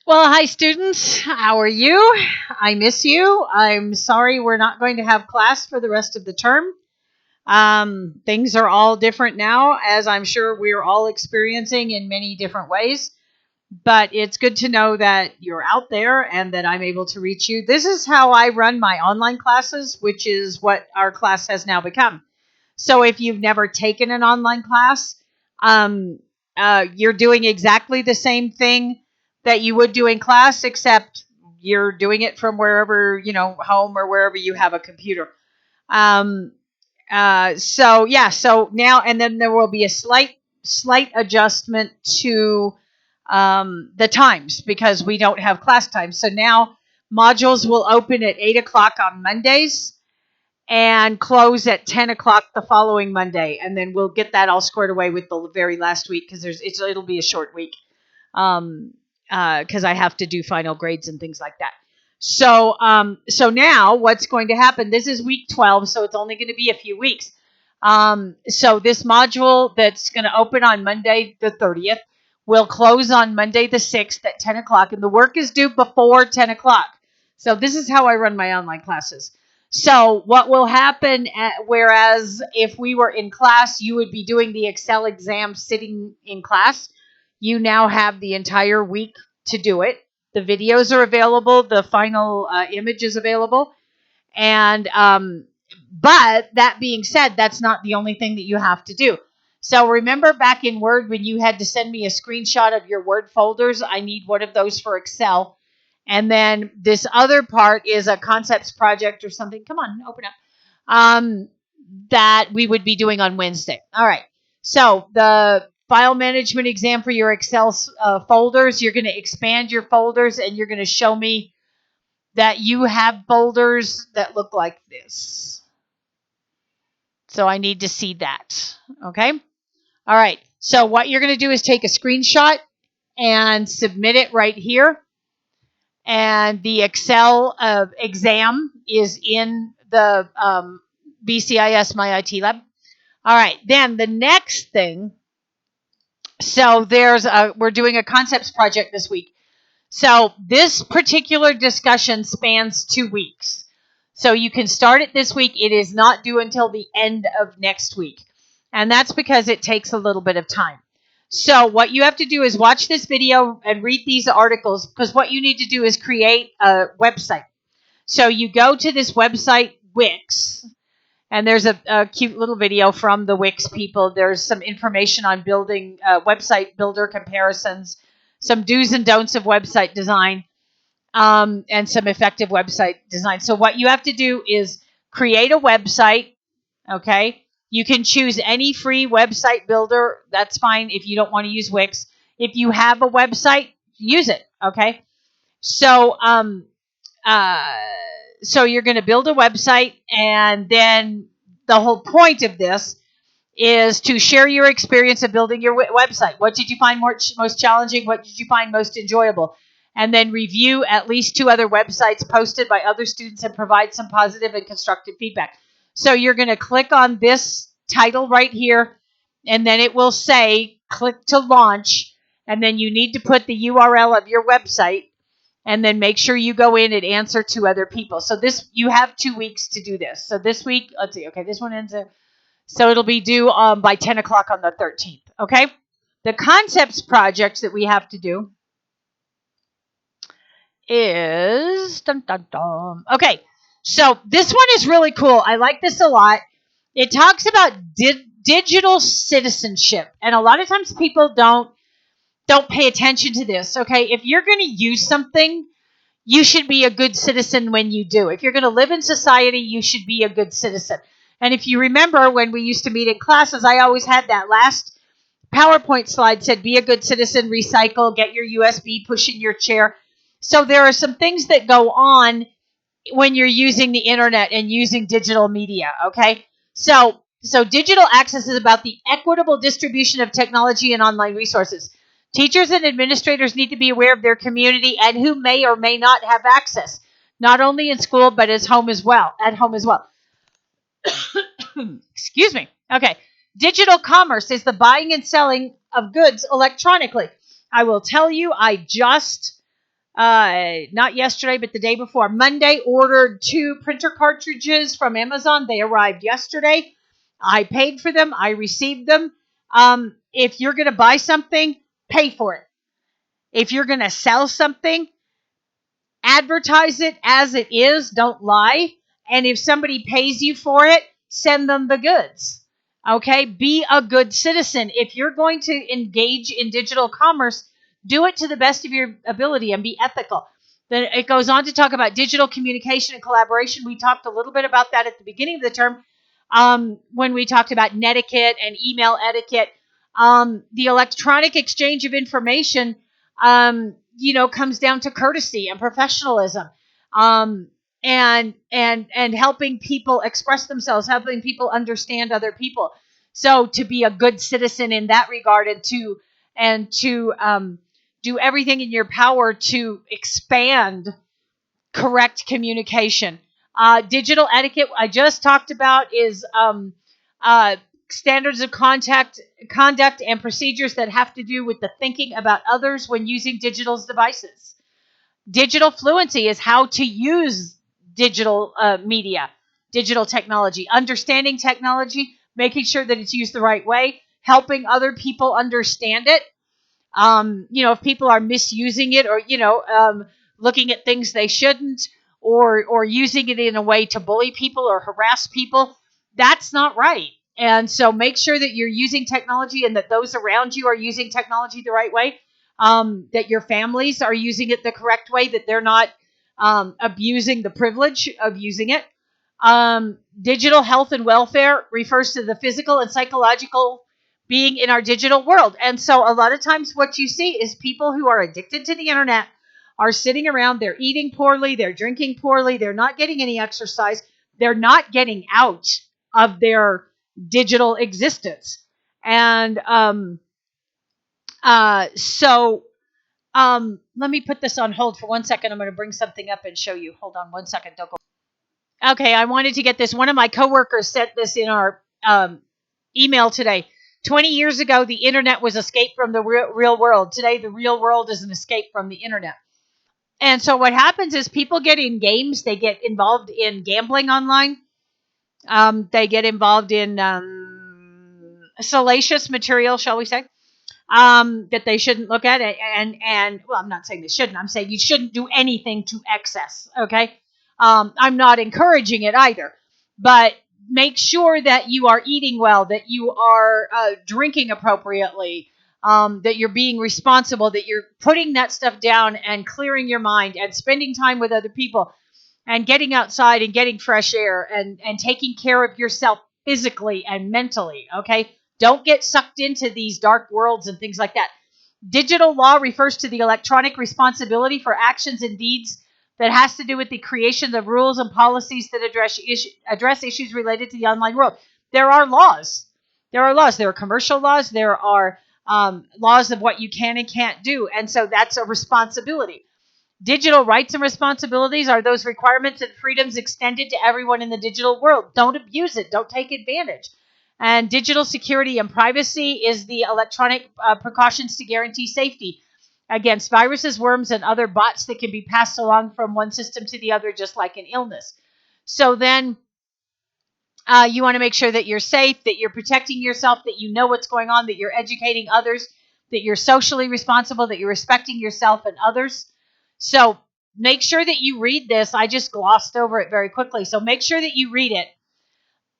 Well, hi students. How are you? I miss you. I'm sorry we're not going to have class for the rest of the term. Things are all different now, as I'm sure we're all experiencing in many different ways. But it's good to know that you're out there and that I'm able to reach you. This is how I run my online classes, which is what our class has now become. So if you've never taken an online class, um, you're doing exactly the same thing that you would do in class, except you're doing it from wherever, home or wherever you have a computer. Um, so now, and then there will be a slight adjustment to the times because we don't have class times. So now modules will open at 8 o'clock on Mondays and close at 10 o'clock the following Monday. And then we'll get that all squared away with the very last week because it'll be a short week because I have to do final grades and things like that. So now what's going to happen, this is week 12, so it's only going to be a few weeks. So this module that's going to open on Monday the 30th will close on Monday the 6th at 10 o'clock, and the work is due before 10 o'clock. So this is how I run my online classes. So what will happen, whereas if we were in class, you would be doing the Excel exam sitting in class, you now have the entire week to do it. The videos are available. The final image is available. And but that being said, that's not the only thing that you have to do. So remember back in Word when you had to send me a screenshot of your Word folders? I need one of those for Excel. And then this other part is a concepts project or something. Come on, open up. That we would be doing on Wednesday. All right. So the file management exam for your Excel folders, you're going to expand your folders and you're going to show me that you have folders that look like this. So I need to see that. Okay. All right. So what you're going to do is take a screenshot and submit it right here. And the Excel exam is in the BCIS My IT Lab. All right, then the next thing. So we're doing a concepts project this week. So this particular discussion spans 2 weeks. So you can start it this week. It is not due until the end of next week. And that's because it takes a little bit of time. So what you have to do is watch this video and read these articles because what you need to do is create a website. So you go to this website, Wix, and there's a cute little video from the Wix people. There's some information on building website builder comparisons, some do's and don'ts of website design, and some effective website design. So what you have to do is create a website, okay? You can choose any free website builder. That's fine if you don't want to use Wix. If you have a website, use it, okay? So, so you're going to build a website, and then the whole point of this is to share your experience of building your website. What did you find most challenging? What did you find most enjoyable? And then review at least 2 other websites posted by other students and provide some positive and constructive feedback. So you're going to click on this title right here, and then it will say click to launch, and then you need to put the URL of your website, and then make sure you go in and answer 2 other people. So you have 2 weeks to do this. So this week, let's see, okay, this one ends so it'll be due by 10 o'clock on the 13th, okay? The concepts projects that we have to do is, okay, so this one is really cool. I like this a lot. It talks about digital citizenship, and a lot of times people don't pay attention to this, okay? If you're going to use something, you should be a good citizen when you do. If you're going to live in society, you should be a good citizen. And if you remember when we used to meet in classes, I always had that last PowerPoint slide said, be a good citizen, recycle, get your USB, push in your chair. So there are some things that go on when you're using the internet and using digital media, okay? So digital access is about the equitable distribution of technology and online resources. Teachers and administrators need to be aware of their community and who may or may not have access, not only in school, but at home as well. Excuse me. Okay. Digital commerce is the buying and selling of goods electronically. I will tell you, I just not yesterday, but the day before. Monday, ordered 2 printer cartridges from Amazon. They arrived yesterday. I paid for them. I received them. If you're going to buy something, pay for it. If you're going to sell something, advertise it as it is. Don't lie. And if somebody pays you for it, send them the goods. Okay? Be a good citizen. If you're going to engage in digital commerce, do it to the best of your ability and be ethical. Then it goes on to talk about digital communication and collaboration. We talked a little bit about that at the beginning of the term when we talked about netiquette and email etiquette. The electronic exchange of information, comes down to courtesy and professionalism, and helping people express themselves, helping people understand other people. So to be a good citizen in that regard, and to do everything in your power to expand correct communication. Digital etiquette I just talked about is standards of conduct and procedures that have to do with the thinking about others when using digital devices. Digital fluency is how to use digital media, digital technology, understanding technology, making sure that it's used the right way, helping other people understand it. If people are misusing it, or looking at things they shouldn't, or using it in a way to bully people or harass people, that's not right. And so make sure that you're using technology and that those around you are using technology the right way, that your families are using it the correct way, that they're not abusing the privilege of using it. Digital health and welfare refers to the physical and psychological being in our digital world. And so a lot of times what you see is people who are addicted to the internet are sitting around, they're eating poorly, they're drinking poorly, they're not getting any exercise, they're not getting out of their digital existence. And let me put this on hold for 1 second. I'm going to bring something up and show you. Hold on 1 second. Don't go. Okay, I wanted to get this. One of my coworkers sent this in our email today. 20 years ago, the internet was escape from the real world. Today, the real world is an escape from the internet. And so what happens is people get in games. They get involved in gambling online. They get involved in salacious material, shall we say, that they shouldn't look at. And well, I'm not saying they shouldn't. I'm saying you shouldn't do anything to excess, okay? I'm not encouraging it either. But make sure that you are eating well, that you are drinking appropriately, that you're being responsible, that you're putting that stuff down and clearing your mind and spending time with other people and getting outside and getting fresh air and taking care of yourself physically and mentally, okay? Don't get sucked into these dark worlds and things like that. Digital law refers to the electronic responsibility for actions and deeds that has to do with the creation of rules and policies that address issues related to the online world. There are laws. There are commercial laws. There are laws of what you can and can't do. And so that's a responsibility. Digital rights and responsibilities are those requirements and freedoms extended to everyone in the digital world. Don't abuse it. Don't take advantage. And digital security and privacy is the electronic precautions to guarantee safety against viruses, worms, and other bots that can be passed along from one system to the other, just like an illness. So then you want to make sure that you're safe, that you're protecting yourself, that you know what's going on, that you're educating others, that you're socially responsible, that you're respecting yourself and others. So make sure that you read this. I just glossed over it very quickly. So make sure that you read it.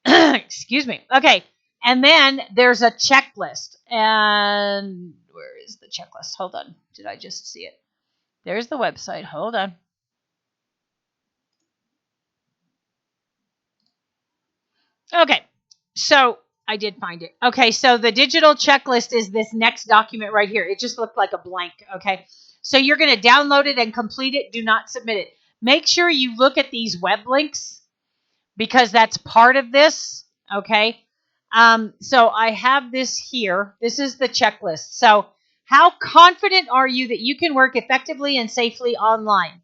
Excuse me. Okay. And then there's a checklist. And where is the checklist? Hold on. Did I just see it? There's the website. Hold on. Okay. So I did find it. Okay. So the digital checklist is this next document right here. It just looked like a blank. Okay. So you're going to download it and complete it. Do not submit it. Make sure you look at these web links because that's part of this. Okay. So I have this here. This is the checklist. So how confident are you that you can work effectively and safely online?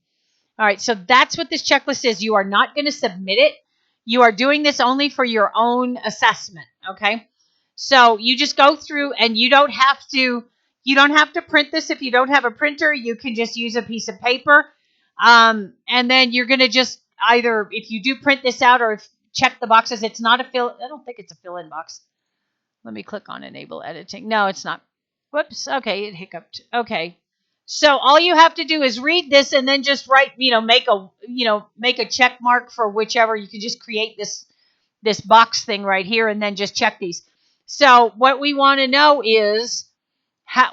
All right. So that's what this checklist is. You are not going to submit it. You are doing this only for your own assessment. Okay. So you just go through and you don't have to, You don't have to print this. If you don't have a printer, you can just use a piece of paper. And then you're going to just either, if you do print this out or check the boxes, it's not a fill. I don't think it's a fill-in box. Let me click on enable editing. No, it's not. Whoops. Okay, it hiccuped. Okay. So all you have to do is read this and then just write, make a check mark for whichever. You can just create this box thing right here and then just check these. So what we want to know is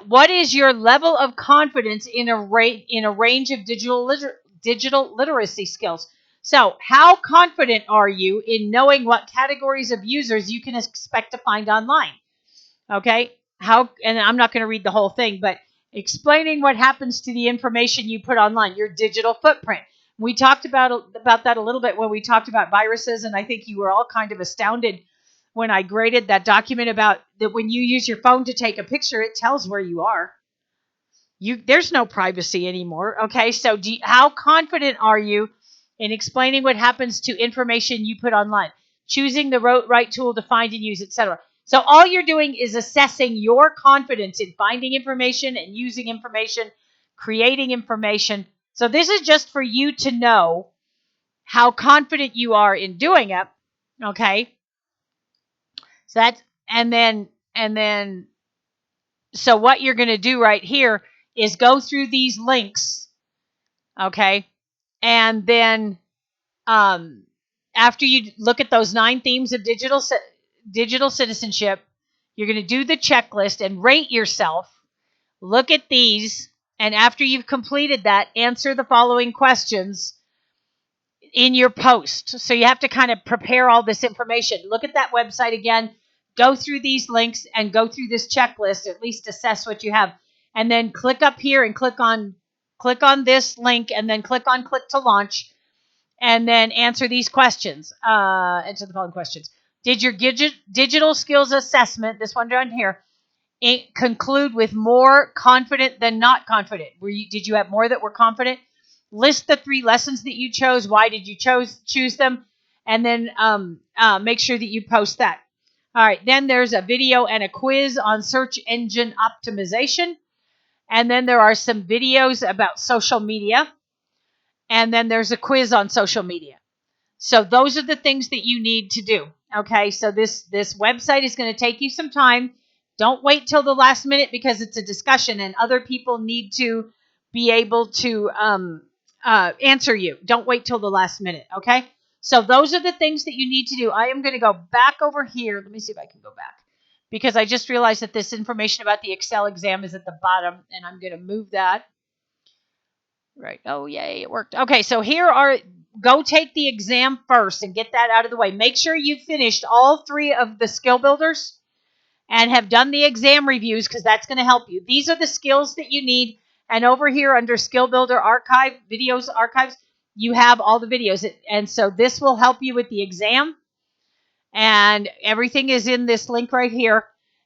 what is your level of confidence in a range of digital literacy skills? So how confident are you in knowing what categories of users you can expect to find online? Okay. And I'm not going to read the whole thing, but explaining what happens to the information you put online, your digital footprint. We talked about that a little bit when we talked about viruses, and I think you were all kind of astounded when I graded that document about that when you use your phone to take a picture, it tells where you are. There's no privacy anymore. Okay, so how confident are you in explaining what happens to information you put online, choosing the right tool to find and use, etc. So all you're doing is assessing your confidence in finding information and using information, creating information. So this is just for you to know how confident you are in doing it. Okay. So that's, and then, so what you're going to do right here is go through these links. Okay. And then, after you look at those 9 themes of digital citizenship, you're going to do the checklist and rate yourself. Look at these. And after you've completed that, answer the following questions in your post. So you have to kind of prepare all this information. Look at that website again, go through these links and go through this checklist, at least assess what you have. And then click up here and click on this link and then click to launch and then answer these questions. Answer the following questions. Did your digital skills assessment, this one down here, conclude with more confident than not confident? Did you have more that were confident? List the 3 lessons that you chose. Why did you choose them? And then make sure that you post that. All right. Then there's a video and a quiz on search engine optimization. And then there are some videos about social media. And then there's a quiz on social media. So those are the things that you need to do. Okay. So this website is going to take you some time. Don't wait till the last minute because it's a discussion and other people need to be able to answer you. Don't wait till the last minute. Okay. So those are the things that you need to do. I am going to go back over here. Let me see if I can go back because I just realized that this information about the Excel exam is at the bottom and I'm going to move that. Right. Oh, yay. It worked. Okay. So go take the exam first and get that out of the way. Make sure you've finished all 3 of the skill builders and have done the exam reviews because that's going to help you. These are the skills that you need. And over here under Skill Builder Archive, Videos Archives, you have all the videos. And so this will help you with the exam. And everything is in this link right here.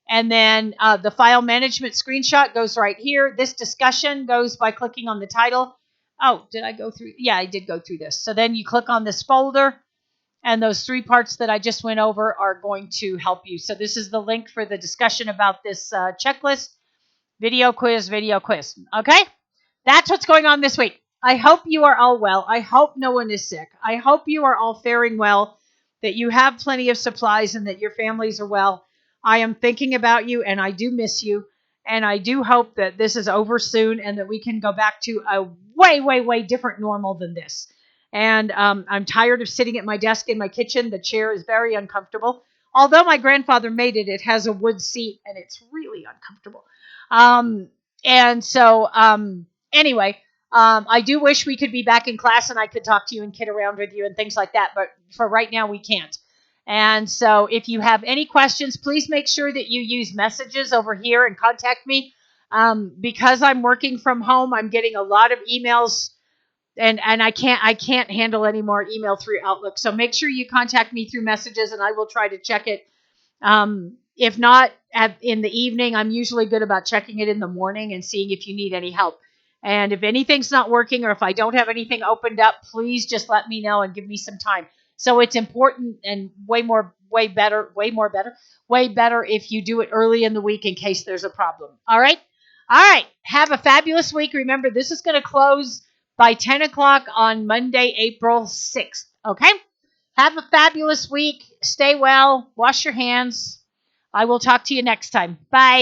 And then the file management screenshot goes right here. This discussion goes by clicking on the title. Oh, did I go through? Yeah, I did go through this. So then you click on this folder. And those 3 parts that I just went over are going to help you. So this is the link for the discussion about this checklist. Video quiz. Okay? That's what's going on this week. I hope you are all well. I hope no one is sick. I hope you are all faring well, that you have plenty of supplies and that your families are well. I am thinking about you and I do miss you. And I do hope that this is over soon and that we can go back to a way, way, way different normal than this. And I'm tired of sitting at my desk in my kitchen. The chair is very uncomfortable. Although my grandfather made it, it has a wood seat and it's really uncomfortable. Anyway, I do wish we could be back in class and I could talk to you and kid around with you and things like that. But for right now, we can't. And so if you have any questions, please make sure that you use messages over here and contact me. Because I'm working from home, I'm getting a lot of emails. And I can't handle any more email through Outlook. So make sure you contact me through messages and I will try to check it. If not in the evening, I'm usually good about checking it in the morning and seeing if you need any help. And if anything's not working or if I don't have anything opened up, please just let me know and give me some time. So it's important and way better if you do it early in the week in case there's a problem. All right. All right. Have a fabulous week. Remember, this is going to close by 10 o'clock on Monday, April 6th. Okay? Have a fabulous week. Stay well. Wash your hands. I will talk to you next time. Bye.